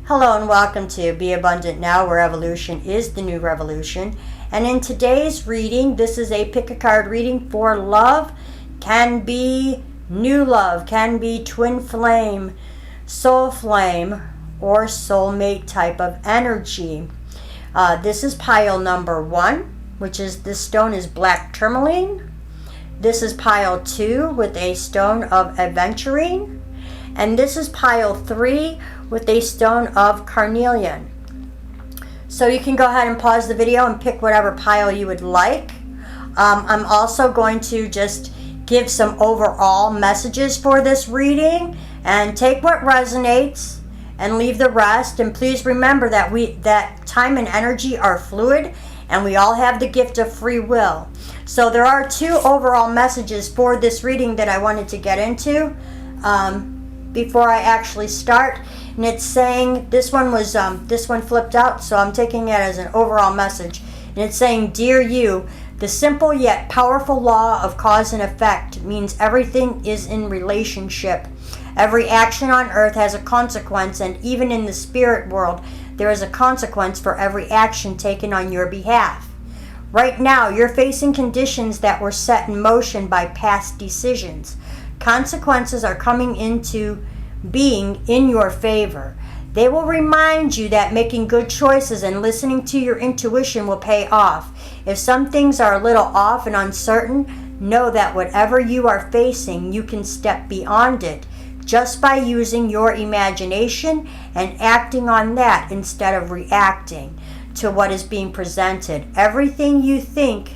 Hello and welcome to Be Abundant Now, where evolution is the new revolution. And in today's reading, this is a pick a card reading for love. Can be new love, can be twin flame, soul flame, or soulmate type of energy. This is pile number 1, which is, this stone is black tourmaline. This is pile 2 with a stone of aventurine. And this is pile 3 with a stone of carnelian. So you can go ahead and pause the video and pick whatever pile you would like. I'm also going to just give some overall messages for this reading and take what resonates and leave the rest. And please remember that time and energy are fluid and we all have the gift of free will. So there are 2 overall messages for this reading that I wanted to get into before I actually start. And it's saying, this one flipped out, so I'm taking it as an overall message. And it's saying, dear you, the simple yet powerful law of cause and effect means everything is in relationship. Every action on earth has a consequence, and even in the spirit world, there is a consequence for every action taken on your behalf. Right now, you're facing conditions that were set in motion by past decisions. Consequences are coming into being in your favor. They will remind you that making good choices and listening to your intuition will pay off. If some things are a little off and uncertain, know that whatever you are facing, you can step beyond it just by using your imagination and acting on that instead of reacting to what is being presented. Everything you think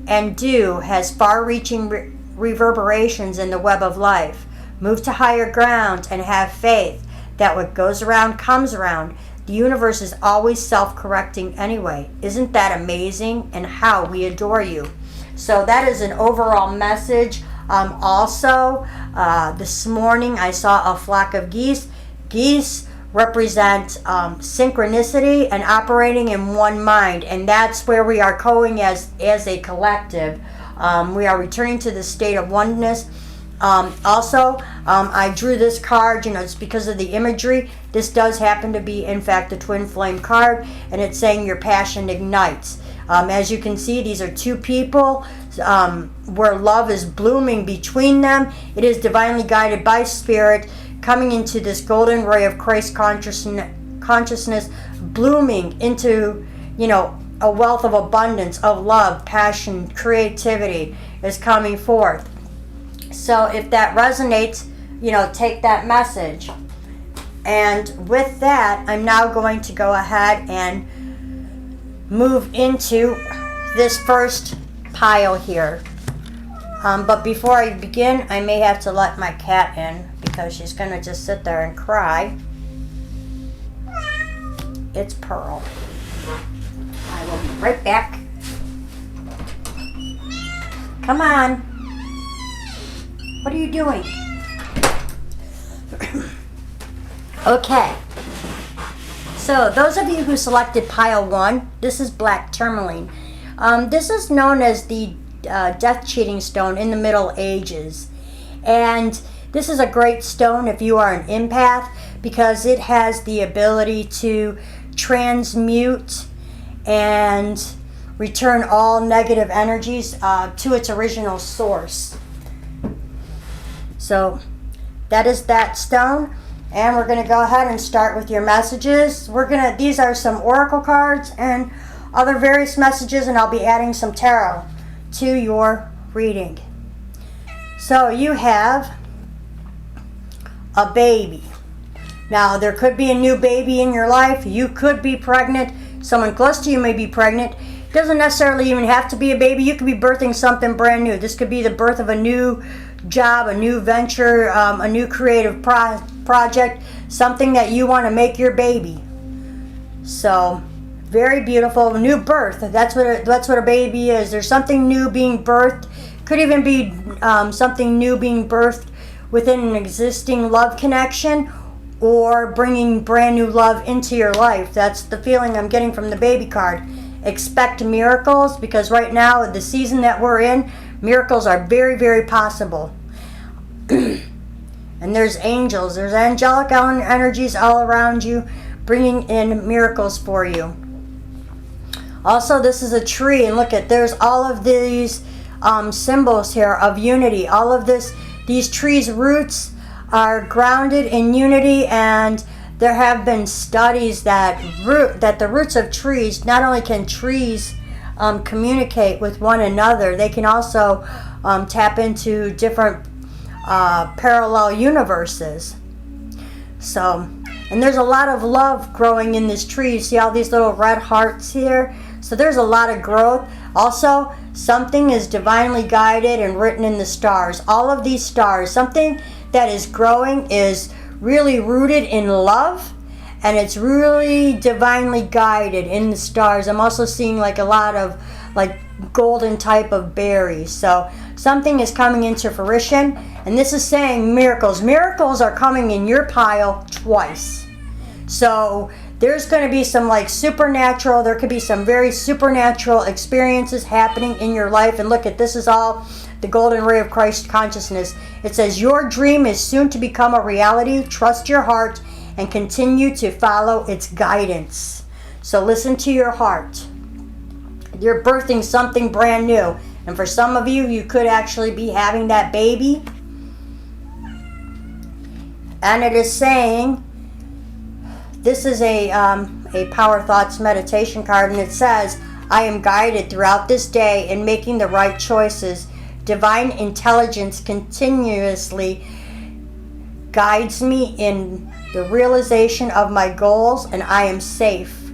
and do has far-reaching reverberations in the web of life. Move to higher ground and have faith that what goes around comes around. The universe is always self-correcting anyway. Isn't that amazing? And how we adore you. So that is an overall message. Also, this morning I saw a flock of geese. Geese represent synchronicity and operating in one mind. And that's where we are going as a collective. We are returning to the state of oneness. I drew this card, it's because of the imagery. This does happen to be, in fact, the twin flame card, and it's saying your passion ignites. As you can see, these are 2 people where love is blooming between them. It is divinely guided by spirit, coming into this golden ray of Christ consciousness, blooming into, a wealth of abundance, of love, passion, creativity is coming forth. So if that resonates, take that message. And with that, I'm now going to go ahead and move into this first pile here. But before I begin, I may have to let my cat in because she's going to just sit there and cry. It's Pearl. I will be right back. Come on. What are you doing? Okay. So those of you who selected pile 1, this is black tourmaline. This is known as the death cheating stone in the Middle Ages. And this is a great stone if you are an empath because it has the ability to transmute and return all negative energies to its original source. So that is that stone, and we're going to go ahead and start with your messages. These are some oracle cards and other various messages, and I'll be adding some tarot to your reading. So you have a baby. Now there could be a new baby in your life. You could be pregnant. Someone close to you may be pregnant. It doesn't necessarily even have to be a baby. You could be birthing something brand new. This could be the birth of a new job, a new venture, a new creative project, something that you want to make your baby. So very beautiful. New birth. That's what a baby is. There's something new being birthed. Could even be something new being birthed within an existing love connection, or bringing brand new love into your life. That's the feeling I'm getting from the baby card. Expect miracles, because right now, the season that we're in, miracles are very, very possible. And there's angels, there's angelic energies all around you, bringing in miracles for you. Also, this is a tree, and look at, there's all of these symbols here of unity. All of these trees' roots are grounded in unity, and there have been studies that the roots of trees, not only can trees communicate with one another, they can also tap into different parallel universes. So, and there's a lot of love growing in this tree. You see all these little red hearts here? So there's a lot of growth. Also, something is divinely guided and written in the stars. All of these stars, something that is growing is really rooted in love, and it's really divinely guided in the stars. I'm also seeing like a lot of like golden type of berries. So something is coming into fruition, and this is saying miracles. Miracles are coming in your pile twice. So there's going to be some like supernatural, there could be some very supernatural experiences happening in your life. And look at, this is all the golden ray of Christ consciousness. It says, your dream is soon to become a reality. Trust your heart and continue to follow its guidance. So listen to your heart. You're birthing something brand new. And for some of you, you could actually be having that baby. And it is saying, this is a Power Thoughts meditation card, and it says, I am guided throughout this day in making the right choices. Divine intelligence continuously guides me in the realization of my goals, and I am safe.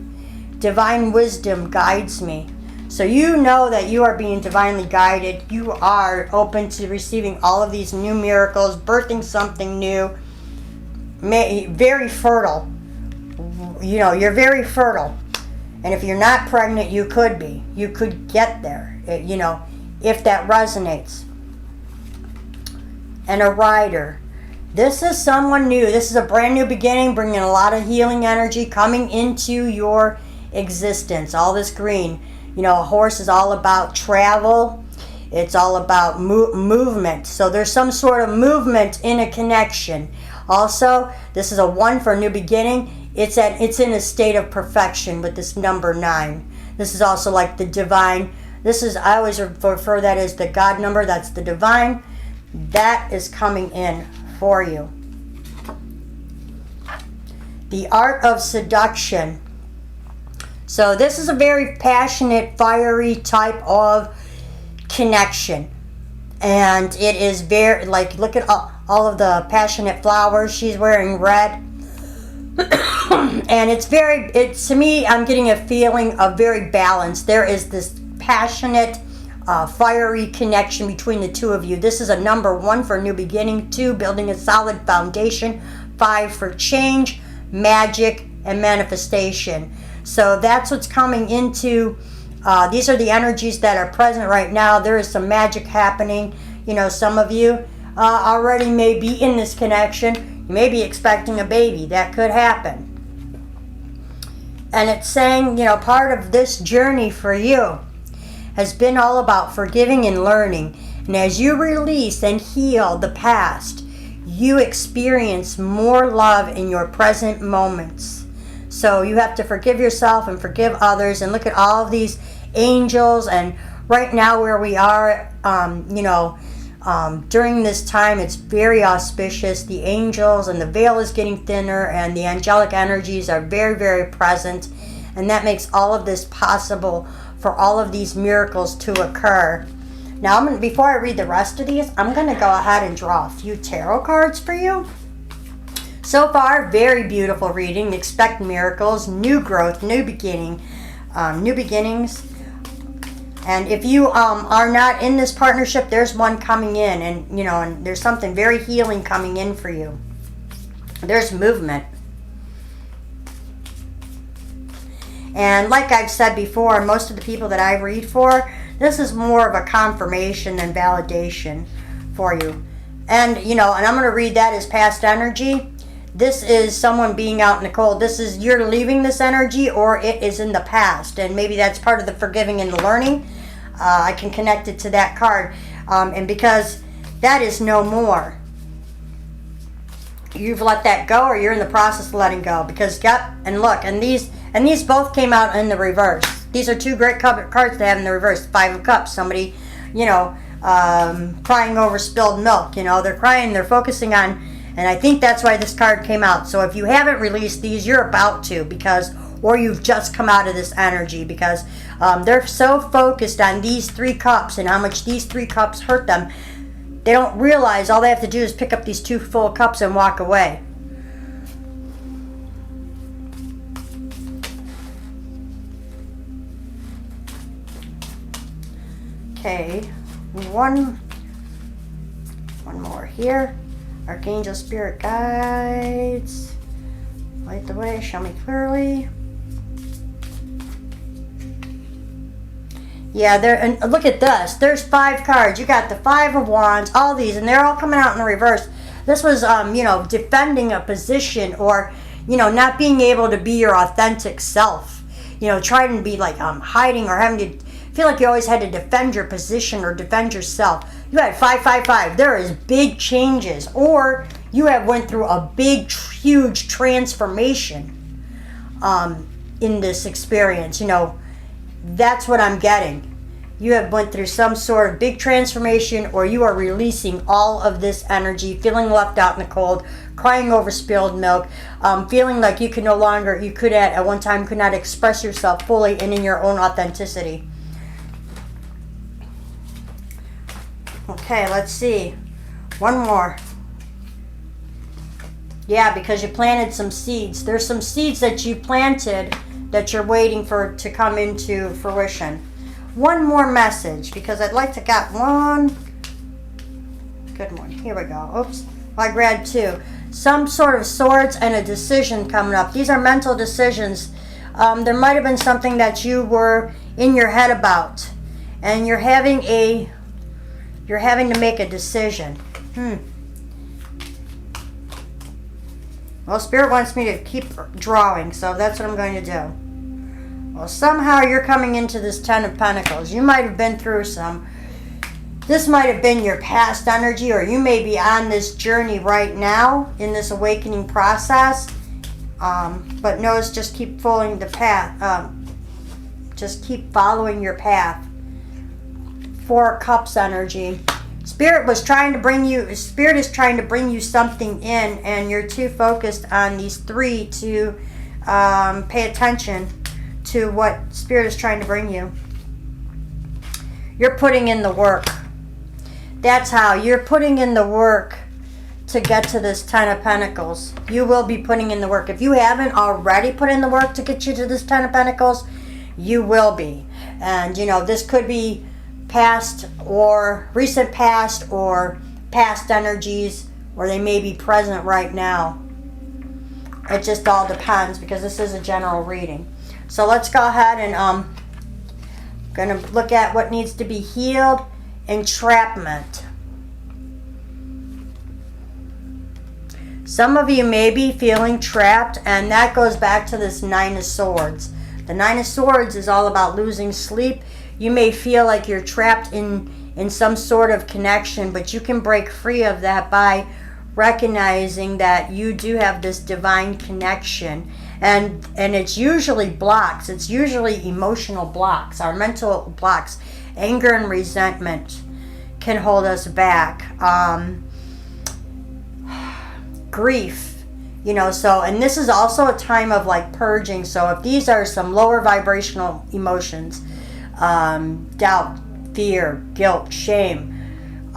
Divine wisdom guides me. So you know that you are being divinely guided. You are open to receiving all of these new miracles, birthing something new. Very fertile. You know, you're very fertile. And if you're not pregnant, you could be. You could get there, you know, if that resonates. And a rider. This is someone new. This is a brand new beginning, bringing a lot of healing energy coming into your existence. All this green. You know, a horse is all about travel. It's all about movement. So there's some sort of movement in a connection. Also, this is a 1 for a new beginning. It's in a state of perfection with this number 9. This is also like the divine. This is, I always refer that as the God number. That's the divine. That is coming in for you. The art of seduction. So this is a very passionate, fiery type of connection. And it is very, like, look at all of the passionate flowers. She's wearing red. And it's to me, I'm getting a feeling of very balanced. There is this passionate, fiery connection between the two of you. This is a number 1 for a new beginning, 2, building a solid foundation, 5 for change, magic, and manifestation. So that's what's coming into, these are the energies that are present right now. There is some magic happening. You know, some of you already may be in this connection. You may be expecting a baby. That could happen. And it's saying, you know, part of this journey for you has been all about forgiving and learning. And as you release and heal the past, you experience more love in your present moments. So you have to forgive yourself and forgive others. And look at all of these angels. And right now where we are, you know, during this time, it's very auspicious. The angels and the veil is getting thinner, and the angelic energies are very, very present. And that makes all of this possible for all of these miracles to occur. Now, before I read the rest of these, I'm going to go ahead and draw a few tarot cards for you. So far, very beautiful reading. Expect miracles, new growth, new beginnings. And if you are not in this partnership, there's one coming in, and you know, and there's something very healing coming in for you. There's movement. And like I've said before, most of the people that I read for, this is more of a confirmation than validation for you. And you know, and I'm going to read that as past energy. This is someone being out in the cold. This is you're leaving this energy, or it is in the past. And maybe that's part of the forgiving and the learning. I can connect it to that card. And because that is no more. you've let that go, or you're in the process of letting go. Because and look, and these both came out in the reverse. These are two great cards to have in the reverse. Five of Cups. Somebody, crying over spilled milk. They're crying. They're focusing on, and I think that's why this card came out. So if you haven't released these, you're about to, or you've just come out of this energy, because they're so focused on these 3 cups and how much these 3 cups hurt them. They don't realize all they have to do is pick up these 2 full cups and walk away. Okay, one more here. Archangel Spirit Guides, light the way, show me clearly. Yeah, and look at this. There's 5 cards. You got the 5 of Wands, all these, and they're all coming out in the reverse. This was, defending a position, or, not being able to be your authentic self. Trying to be like hiding, or having to feel like you always had to defend your position or defend yourself. You had 5, 5, 5. There is big changes, or you have went through a big, huge transformation in this experience. That's what I'm getting. You have went through some sort of big transformation, or you are releasing all of this energy, feeling left out in the cold, crying over spilled milk, feeling like you could at one time could not express yourself fully and in your own authenticity. Okay, let's see. One more. Yeah, because you planted some seeds. There's some seeds that you planted that you're waiting for to come into fruition. One more message, because I'd like to get one good one. Here we go. Oops. Well, I grabbed 2. Some sort of swords and a decision coming up. These are mental decisions. There might have been something that you were in your head about, and you're having to make a decision. Well, Spirit wants me to keep drawing, so that's what I'm going to do. Well, somehow you're coming into this 10 of Pentacles. You might have been through some. This might have been your past energy, or you may be on this journey right now in this awakening process. But just keep following the path. Just keep following your path. 4 Cups energy. Spirit is trying to bring you something in, and you're too focused on these 3 to pay attention to what Spirit is trying to bring you. You're putting in the work. That's how. You're putting in the work to get to this 10 of Pentacles. You will be putting in the work. If you haven't already put in the work to get you to this 10 of Pentacles, you will be. And, this could be past, or recent past, or past energies, or they may be present right now. It just all depends, because this is a general reading. So let's go ahead and going to look at what needs to be healed. Entrapment. Some of you may be feeling trapped, and that goes back to this 9 of Swords. The 9 of Swords is all about losing sleep. You may feel like you're trapped in some sort of connection, but you can break free of that by recognizing that you do have this divine connection. And it's usually blocks. It's usually emotional blocks, our mental blocks. Anger and resentment can hold us back. Grief, and this is also a time of like purging. So if these are some lower vibrational emotions, doubt, fear, guilt, shame,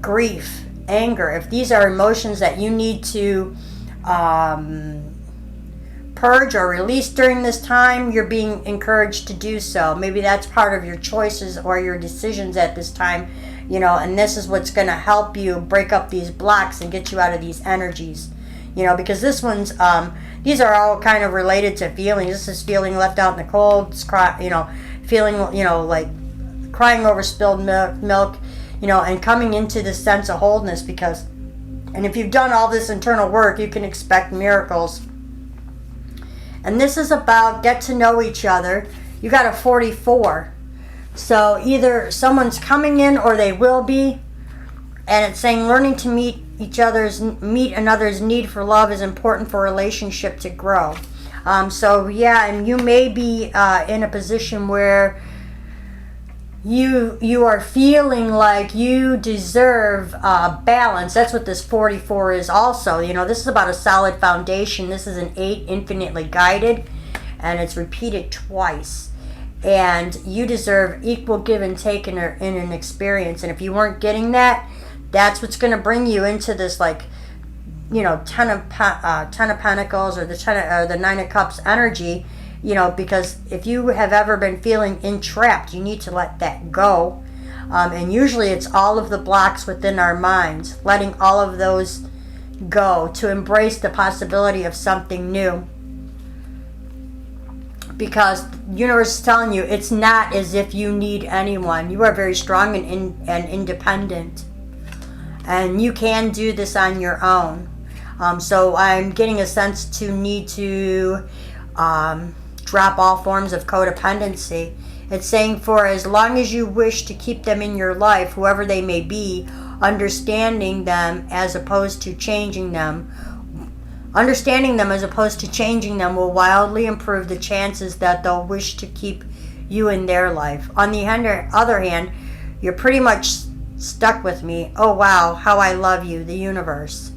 grief, anger, if these are emotions that you need to purge or release during this time, you're being encouraged to do so. Maybe that's part of your choices or your decisions at this time, and this is what's going to help you break up these blocks and get you out of these energies, because this one's, these are all kind of related to feelings. This is feeling left out in the cold, feeling, like crying over spilled milk, and coming into this sense of wholeness, and if you've done all this internal work, you can expect miracles. And this is about get to know each other. You got a 44. So either someone's coming in, or they will be. And it's saying learning to meet another's need for love is important for a relationship to grow. So yeah, and you may be in a position where you are feeling like you deserve balance. That's what this 44 is also. This is about a solid foundation. This is an 8, infinitely guided, and it's repeated twice. And you deserve equal give and take in an experience. And if you weren't getting that, that's what's going to bring you into this, like, Ten of Pentacles or the 9 of Cups energy. Because if you have ever been feeling entrapped, you need to let that go. And usually it's all of the blocks within our minds, letting all of those go to embrace the possibility of something new. Because the universe is telling you it's not as if you need anyone. You are very strong and independent. And you can do this on your own. So I'm getting a sense to need to drop all forms of codependency. It's saying for as long as you wish to keep them in your life, whoever they may be, understanding them as opposed to changing them. Understanding them as opposed to changing them will wildly improve the chances that they'll wish to keep you in their life. On the other hand, you're pretty much stuck with me. Oh wow, how I love you, the universe.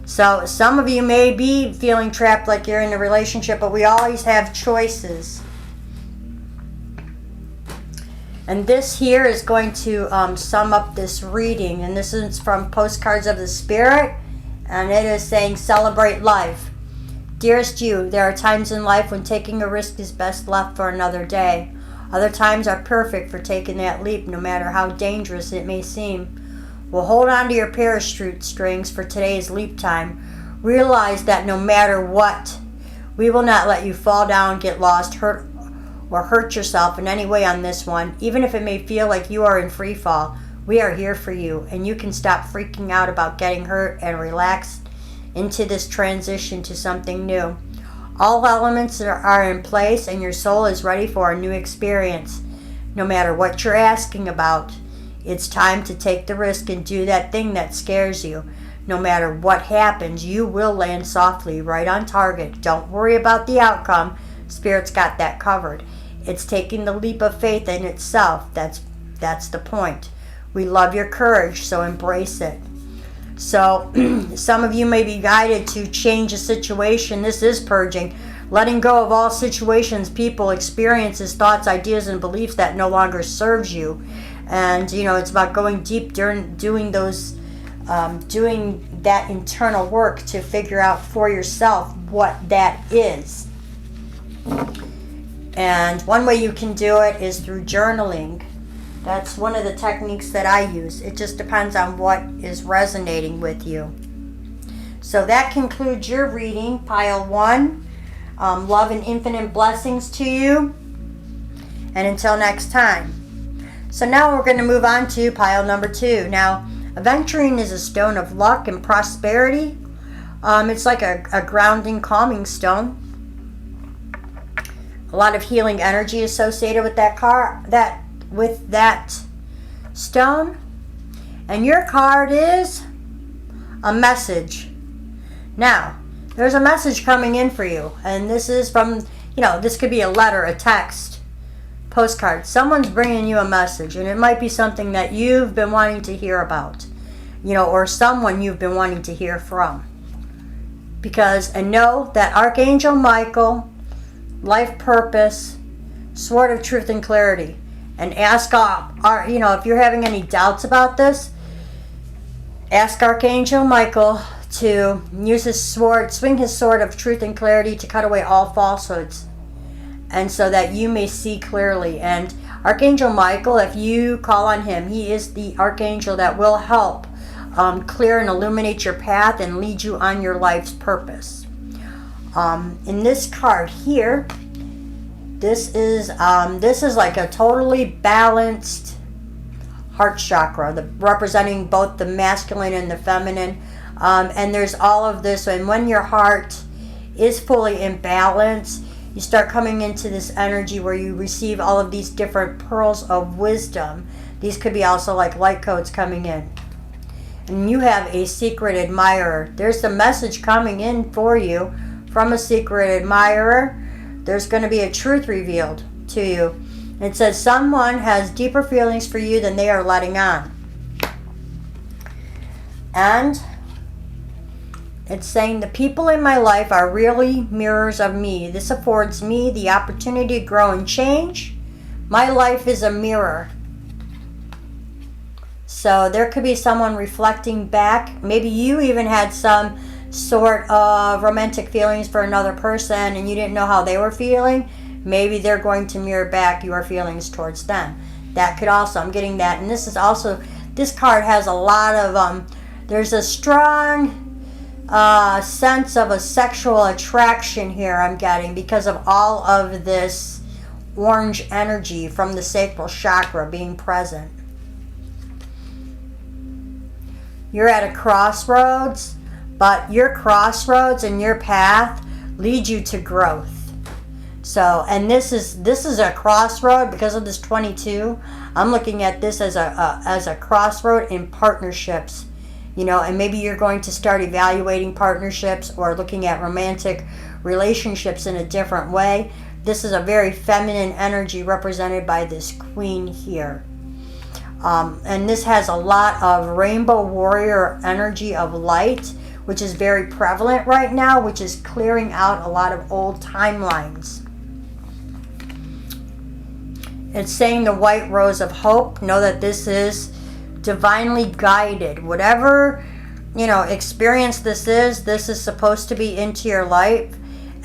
So some of you may be feeling trapped like you're in a relationship, but we always have choices. And this here is going to sum up this reading. And this is from Postcards of the Spirit. And it is saying, celebrate life. Dearest you, there are times in life when taking a risk is best left for another day. Other times are perfect for taking that leap, no matter how dangerous it may seem. Well, hold on to your parachute strings for today's leap time. Realize that no matter what, we will not let you fall down, get lost, hurt yourself in any way on this one. Even if it may feel like you are in free fall, we are here for you, and you can stop freaking out about getting hurt and relax into this transition to something new. All elements are in place, and your soul is ready for a new experience. No matter what you're asking about, it's time to take the risk and do that thing that scares you. No matter what happens, you will land softly, right on target. Don't worry about the outcome. Spirit's got that covered. It's taking the leap of faith in itself. That's the point. We love your courage, so embrace it. So some of you may be guided to change a situation. This is purging. Letting go of all situations, people, experiences, thoughts, ideas, and beliefs that no longer serves you. And, it's about going deep during doing that internal work to figure out for yourself what that is. And one way you can do it is through journaling. That's one of the techniques that I use. It just depends on what is resonating with you. So that concludes your reading, pile 1. Love and infinite blessings to you. And until next time. So now we're going to move on to pile number 2. Now, aventurine is a stone of luck and prosperity. It's like a grounding, calming stone. A lot of healing energy associated with that stone. And your card is a message. Now, there's a message coming in for you. And this is from, this could be a letter, a text, postcard. Someone's bringing you a message. And it might be something that you've been wanting to hear about. Or someone you've been wanting to hear from. And know that Archangel Michael, life purpose, sword of truth and clarity. And ask, if you're having any doubts about this, ask Archangel Michael to use his sword, swing his sword of truth and clarity to cut away all falsehoods. And so that you may see clearly. And Archangel Michael, if you call on him, he is the archangel that will help clear and illuminate your path and lead you on your life's purpose. In this card here, this is like a totally balanced heart chakra, representing both the masculine and the feminine. And there's all of this, and when your heart is fully in balance, you start coming into this energy where you receive all of these different pearls of wisdom. These could be also like light codes coming in. and you have a secret admirer. There's a message coming in for you from a secret admirer. There's going to be a truth revealed to you. It says someone has deeper feelings for you than they are letting on. And it's saying the people in my life are really mirrors of me. This affords me the opportunity to grow and change. My life is a mirror. So there could be someone reflecting back. Maybe you even had some sort of romantic feelings for another person and you didn't know how they were feeling. Maybe they're going to mirror back your feelings towards them. That could also, I'm getting that. And this is also, this card has a lot of, there's a strong sense of a sexual attraction here I'm getting because of all of this orange energy from the sacral chakra being present. You're at a crossroads, but your crossroads and your path lead you to growth. So, and this is a crossroad because of this 22. I'm looking at this as a crossroad in partnerships, you know, and maybe you're going to start evaluating partnerships or looking at romantic relationships in a different way. This is a very feminine energy represented by this queen here. And this has a lot of rainbow warrior energy of light, which is very prevalent right now, which is clearing out a lot of old timelines. It's saying the white rose of hope. Know that this is divinely guided. Whatever, you know, experience this is supposed to be into your life.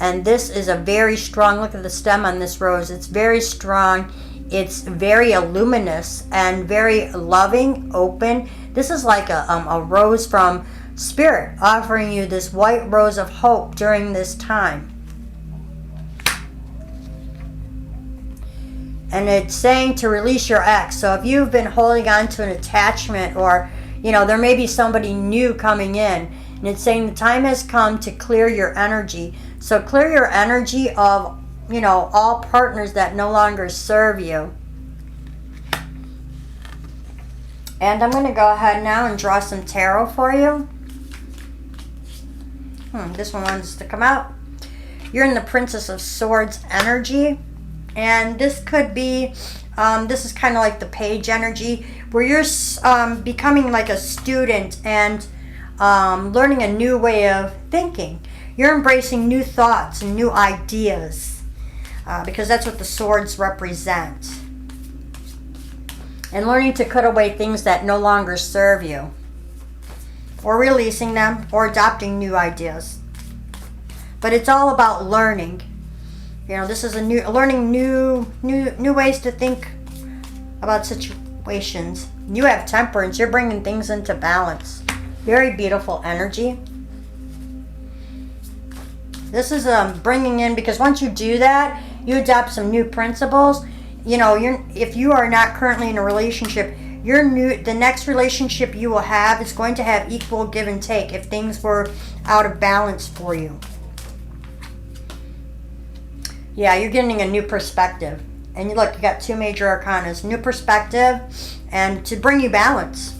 And this is a very strong, look at the stem on this rose. It's very strong. It's very luminous and very loving, open. This is like a rose from Spirit offering you this white rose of hope during this time. And it's saying to release your ex. So if you've been holding on to an attachment, or, you know, there may be somebody new coming in, and it's saying the time has come to clear your energy. So clear your energy of, you know, all partners that no longer serve you. And I'm going to go ahead now and draw some tarot for you. This one wants to come out. You're in the Princess of Swords energy. And this could be, this is kind of like the page energy, where you're becoming like a student and learning a new way of thinking. You're embracing new thoughts and new ideas. Because that's what the swords represent. And learning to cut away things that no longer serve you. Or releasing them, or adopting new ideas. But it's all about learning. You know, this is learning new ways to think about situations. You have temperance. You're bringing things into balance. Very beautiful energy. This is bringing in, because once you do that, you adopt some new principles. You know, if you are not currently in a relationship, the next relationship you will have is going to have equal give and take if things were out of balance for you. Yeah, you're getting a new perspective. And look, you got two major arcanas. New perspective, and to bring you balance.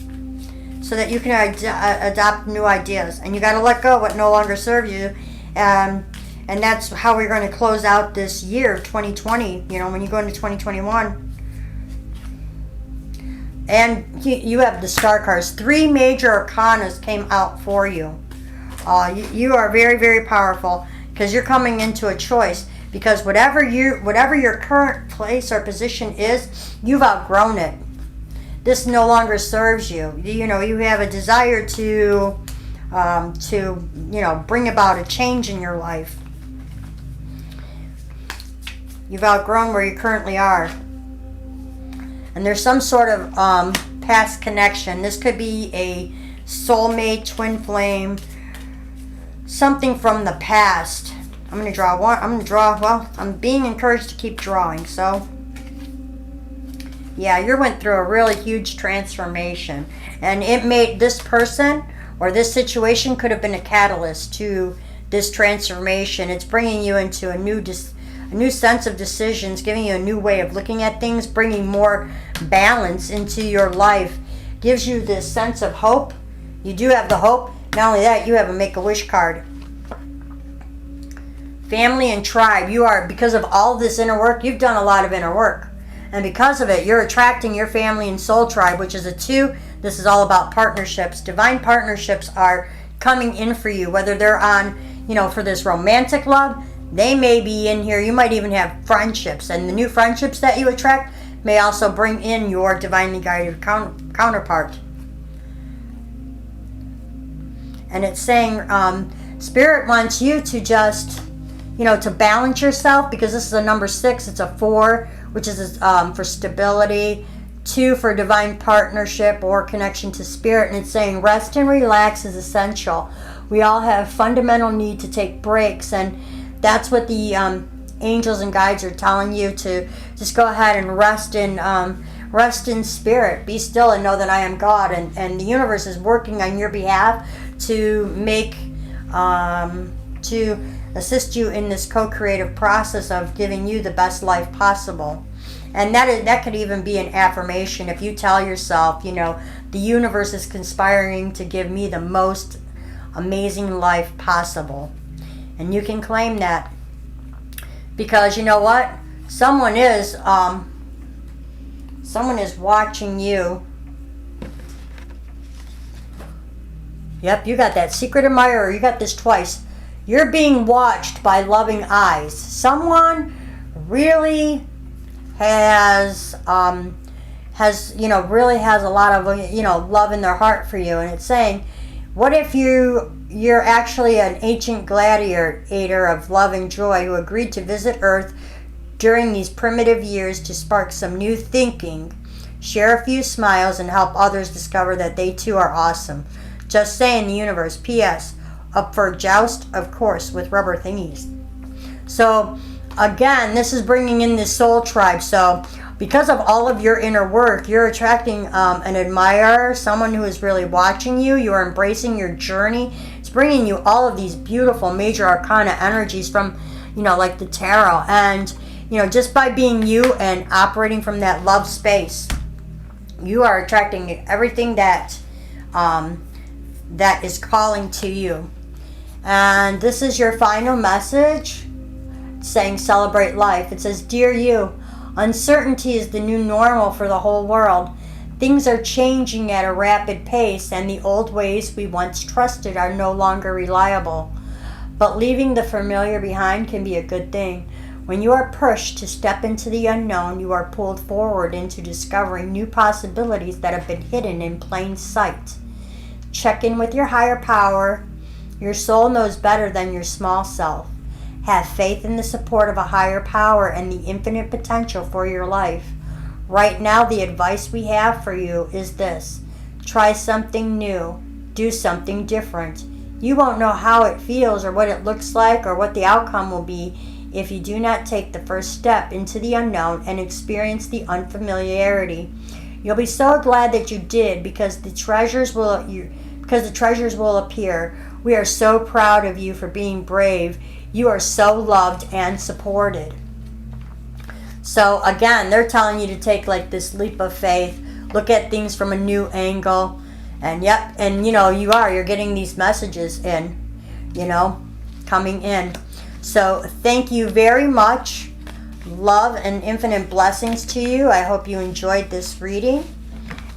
So that you can adopt new ideas. And you got to let go of what no longer serves you. And that's how we're going to close out this year, 2020. You know, when you go into 2021. And you have the Star cards. 3 major arcanas came out for you. You are very, very powerful. Because you're coming into a choice. Because whatever your current place or position is, you've outgrown it. This no longer serves you. You know, you have a desire to you know, bring about a change in your life. You've outgrown where you currently are. And there's some sort of past connection. This could be a soulmate, twin flame, something from the past. I'm going to draw one. Well, I'm being encouraged to keep drawing. So, yeah, you went through a really huge transformation. And it made this person or this situation could have been a catalyst to this transformation. It's bringing you into a new sense of decisions, giving you a new way of looking at things, bringing more balance into your life. Gives you this sense of hope. You do have the hope. Not only that, you have a Make-A-Wish card. Family and tribe. You are, because of all this inner work, you've done a lot of inner work. And because of it, you're attracting your family and soul tribe, which is a 2. This is all about partnerships. Divine partnerships are coming in for you, whether they're on, for this romantic love, they may be in here. You might even have friendships. And the new friendships that you attract may also bring in your divinely guided counterpart. And it's saying Spirit wants you to just, to balance yourself, because this is a number 6. It's a 4, which is for stability. 2 for divine partnership or connection to Spirit. And it's saying rest and relax is essential. We all have fundamental need to take breaks. And that's what the angels and guides are telling you, to just go ahead and rest in Spirit. Be still and know that I am God. And the universe is working on your behalf to make, to assist you in this co-creative process of giving you the best life possible. And that could even be an affirmation. If you tell yourself, the universe is conspiring to give me the most amazing life possible. And you can claim that. Because you know what? Someone is watching you. Yep, you got that secret admirer. You got this twice. You're being watched by loving eyes. Someone really has really has a lot of love in their heart for you. And it's saying, what if you're actually an ancient gladiator of love and joy who agreed to visit Earth during these primitive years to spark some new thinking, share a few smiles, and help others discover that they too are awesome. Just saying, the universe. P.S. Up for a joust? Of course, with rubber thingies. So, again, this is bringing in this soul tribe. So, because of all of your inner work, you're attracting an admirer, someone who is really watching you. You are embracing your journey. It's bringing you all of these beautiful major arcana energies from, like the tarot. And, just by being you and operating from that love space, you are attracting everything that that is calling to you. And this is your final message, saying celebrate life. It says, Dear you, uncertainty is the new normal for the whole world. Things are changing at a rapid pace, and the old ways we once trusted are no longer reliable. But leaving the familiar behind can be a good thing. When you are pushed to step into the unknown, you are pulled forward into discovering new possibilities that have been hidden in plain sight. Check in with your higher power. Your soul knows better than your small self. Have faith in the support of a higher power and the infinite potential for your life. Right now, the advice we have for you is this. Try something new. Do something different. You won't know how it feels or what it looks like or what the outcome will be if you do not take the first step into the unknown and experience the unfamiliarity. You'll be so glad that you did, because the treasures will appear. We are so proud of you for being brave. You are so loved and supported. So again, they're telling you to take like this leap of faith, look at things from a new angle. And yep, and you're getting these messages in, coming in. So thank you very much. Love and infinite blessings to you. I hope you enjoyed this reading.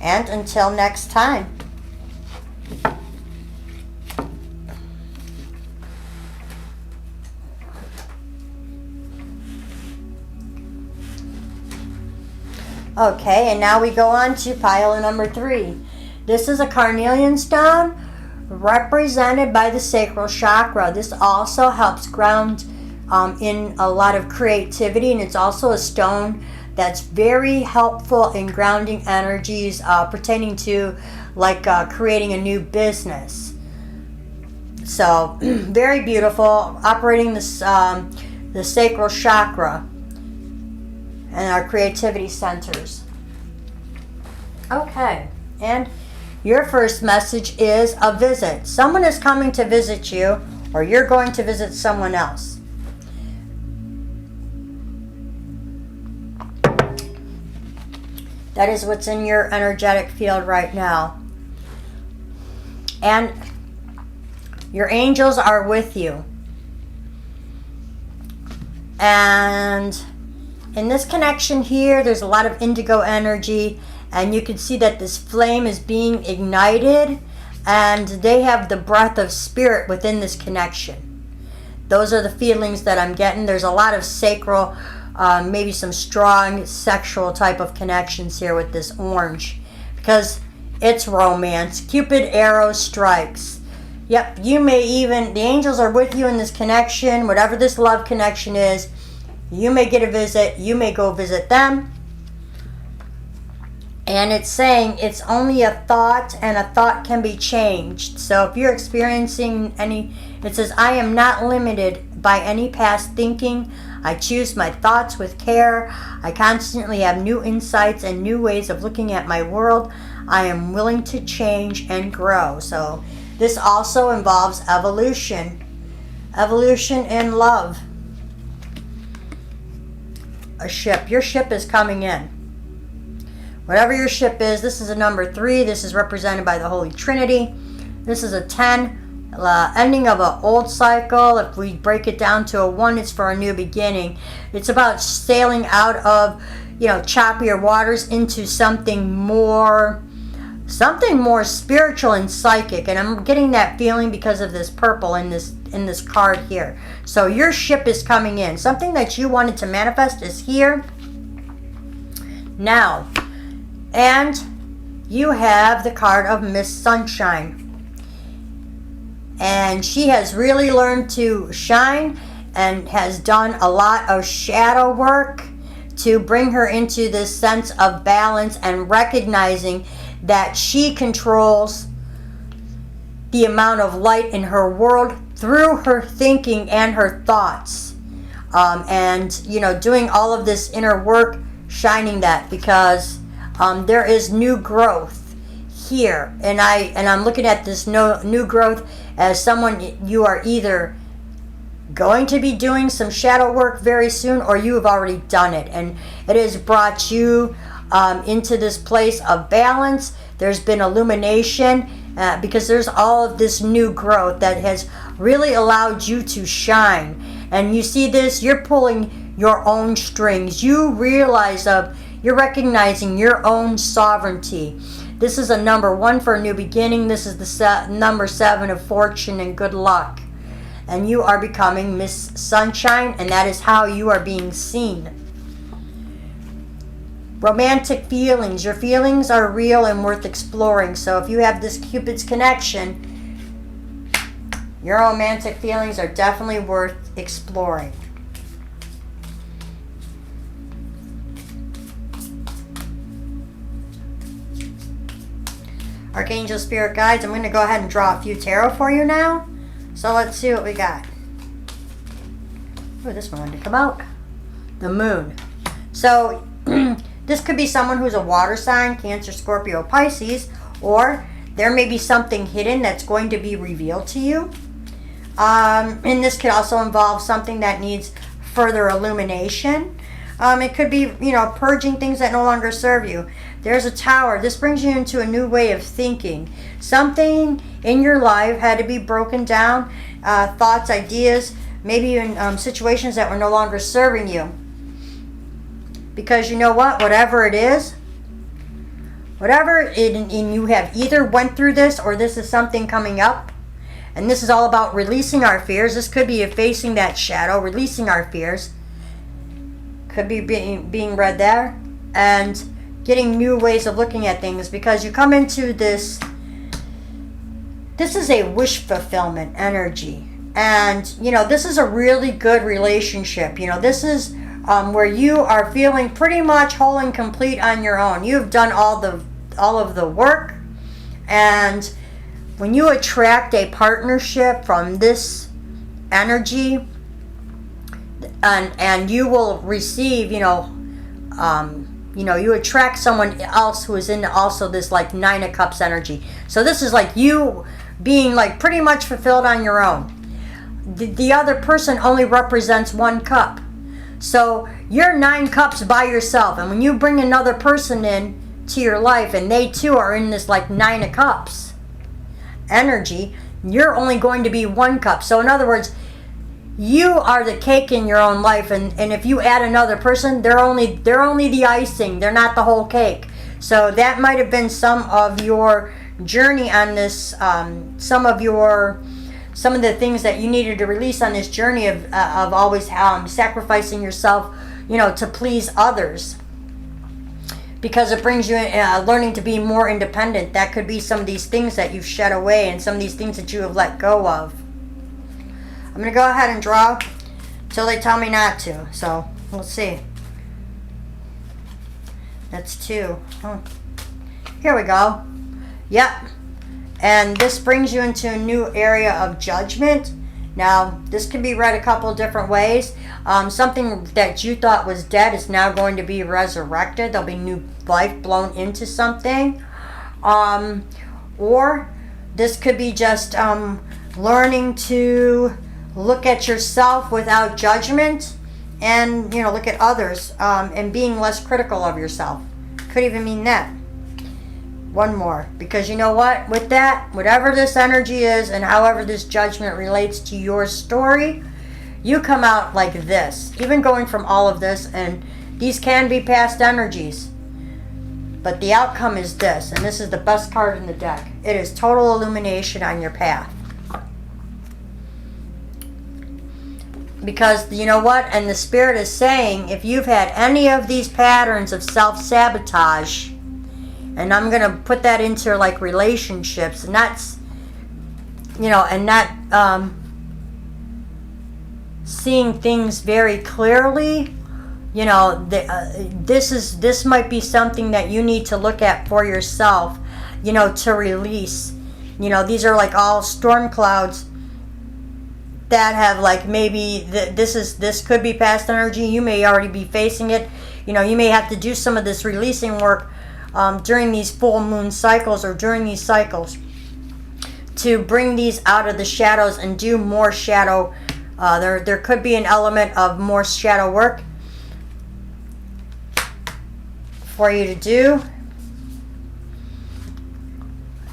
And until next time. Okay, and now we go on to pile number 3. This is a carnelian stone represented by the sacral chakra. This also helps ground in a lot of creativity, and it's also a stone that's very helpful in grounding energies pertaining to like creating a new business. So very beautiful, operating this the sacral chakra and our creativity centers. Okay, and your first message is a visit. Someone is coming to visit you, or you're going to visit someone else. That is what's in your energetic field right now. And your angels are with you. And in this connection here, there's a lot of indigo energy, and you can see that this flame is being ignited, and they have the breath of spirit within this connection. Those are the feelings that I'm getting. There's a lot of sacral, maybe some strong sexual type of connections here with this orange, because it's romance. Cupid arrow strikes. Yep, you may even, the angels are with you in this connection, whatever this love connection is. You may get a visit, you may go visit them. And it's saying it's only a thought, and a thought can be changed. So if you're experiencing any, it says, I am not limited by any past thinking. I choose my thoughts with care. I constantly have new insights and new ways of looking at my world. I am willing to change and grow. So this also involves evolution. Evolution in love. A ship. Your ship is coming in. Whatever your ship is, this is a number 3. This is represented by the Holy Trinity. This is a 10. Ending of an old cycle. If we break it down to a 1, it's for a new beginning. It's about sailing out of, choppier waters into something more spiritual and psychic. And I'm getting that feeling because of this purple in this card here. So your ship is coming in. Something that you wanted to manifest is here now. And you have the card of Miss Sunshine. And she has really learned to shine and has done a lot of shadow work to bring her into this sense of balance and recognizing that she controls the amount of light in her world through her thinking and her thoughts. Doing all of this inner work, shining that, because there is new growth here. And I'm looking at this new growth as someone, you are either going to be doing some shadow work very soon, or you have already done it. And it has brought you into this place of balance. There's been illumination because there's all of this new growth that has really allowed you to shine. And you see this, you're pulling your own strings. You realize you're recognizing your own sovereignty. This is a number 1 for a new beginning. This is the number 7 of fortune and good luck. And you are becoming Miss Sunshine, and that is how you are being seen. Romantic feelings. Your feelings are real and worth exploring. So if you have this Cupid's connection, your romantic feelings are definitely worth exploring. Archangel Spirit Guides, I'm going to go ahead and draw a few tarot for you now. So let's see what we got. Oh, this one wanted to come out. The Moon. So this could be someone who's a water sign, Cancer, Scorpio, Pisces, or there may be something hidden that's going to be revealed to you. And this could also involve something that needs further illumination. It could be, purging things that no longer serve you. There's a Tower. This brings you into a new way of thinking. Something in your life had to be broken down. Thoughts, ideas, maybe even situations that were no longer serving you. Because you know what? Whatever it is, and you have either went through this or this is something coming up. And this is all about releasing our fears. This could be facing that shadow, releasing our fears. Could be being read there. And getting new ways of looking at things, because you come into this is a wish fulfillment energy. And, this is a really good relationship. This is where you are feeling pretty much whole and complete on your own. You've done all of the work. And when you attract a partnership from this energy, and you will receive, you attract someone else who is into also this like 9 of Cups energy. So this is like you being like pretty much fulfilled on your own. The other person only represents 1 cup. So you're 9 cups by yourself. And when you bring another person in to your life and they too are in this like 9 of Cups, energy, you're only going to be 1 cup. So in other words, you are the cake in your own life, and if you add another person, they're only the icing. They're not the whole cake. So that might have been some of your journey on this, some of the things that you needed to release on this journey of always sacrificing yourself, to please others, because it brings you learning to be more independent. That could be some of these things that you've shed away and some of these things that you have let go of. I'm going to go ahead and draw till they tell me not to. So we'll see. That's 2. Here we go. Yep. And this brings you into a new area of judgment. Now, this can be read a couple different ways. Something that you thought was dead is now going to be resurrected. There'll be new life blown into something. Or this could be just learning to look at yourself without judgment, and look at others, and being less critical of yourself. Could even mean that. One more, because you know what, with that, whatever this energy is and however this judgment relates to your story, you come out like this, even going from all of this. And these can be past energies, but the outcome is this, and this is the best card in the deck. It is total illumination on your path. Because you know what, and the Spirit is saying, if you've had any of these patterns of self-sabotage, and I'm going to put that into like relationships, and that's, and not seeing things very clearly, this might be something that you need to look at for yourself, to release. These are like all storm clouds that have like maybe this could be past energy. You may already be facing it. You may have to do some of this releasing work during these full moon cycles, or during these cycles, to bring these out of the shadows and do more shadow. There could be an element of more shadow work for you to do.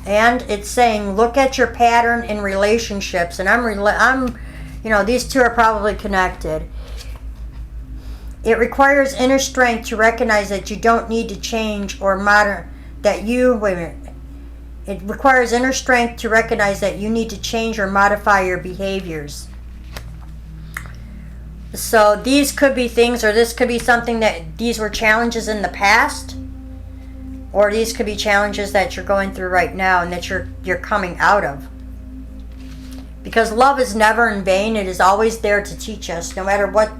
And it's saying, look at your pattern in relationships. And I'm these two are probably connected. It requires inner strength to recognize that you don't need to change or It requires inner strength to recognize that you need to change or modify your behaviors. So these could be things, or this could be something that these were challenges in the past, or these could be challenges that you're going through right now and that you're coming out of. Because love is never in vain. It is always there to teach us, no matter what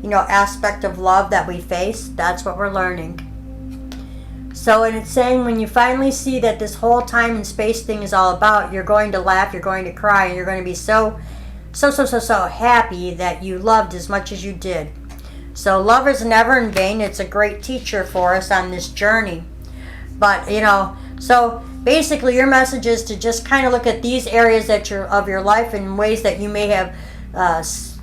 aspect of love that we face. That's what we're learning. So, and it's saying, when you finally see that this whole time and space thing is all about, you're going to laugh, you're going to cry, and you're going to be so happy that you loved as much as you did. So love is never in vain. It's a great teacher for us on this journey. But so basically your message is to just kind of look at these areas of your life in ways that you may have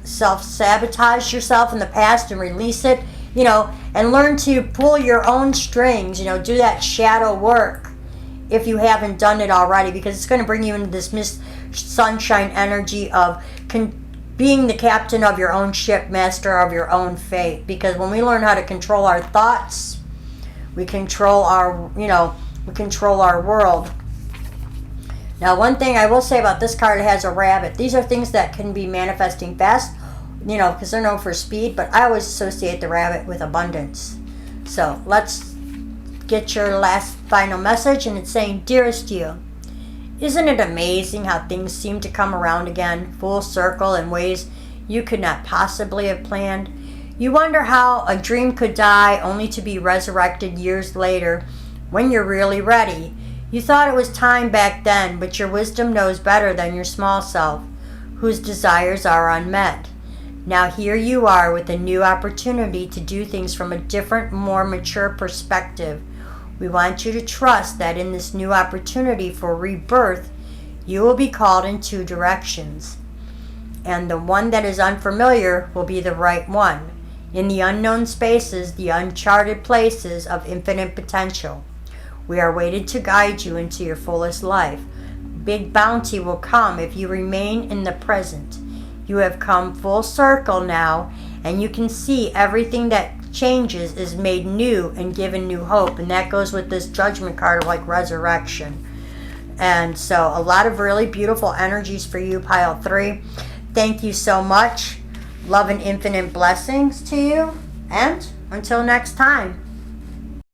self-sabotaged yourself in the past, and release it, and learn to pull your own strings, do that shadow work if you haven't done it already, because it's going to bring you into this sunshine energy of being the captain of your own ship, master of your own fate. Because when we learn how to control our thoughts, we control our world. Now, one thing I will say about this card, it has a rabbit. These are things that can be manifesting fast, because they're known for speed, but I always associate the rabbit with abundance. So let's get your last final message, and it's saying, dearest you, isn't it amazing how things seem to come around again, full circle, in ways you could not possibly have planned? You wonder how a dream could die only to be resurrected years later when you're really ready. You thought it was time back then, but your wisdom knows better than your small self, whose desires are unmet. Now here you are with a new opportunity to do things from a different, more mature perspective. We want you to trust that in this new opportunity for rebirth, you will be called in 2 directions. And the one that is unfamiliar will be the right one. In the unknown spaces, the uncharted places of infinite potential, we are waiting to guide you into your fullest life. big bounty will come if you remain in the present. You have come full circle now, and you can see everything that changes is made new and given new hope. And that goes with this Judgment card of like resurrection. And so a lot of really beautiful energies for you, pile 3. Thank you so much. Love and infinite blessings to you. And until next time.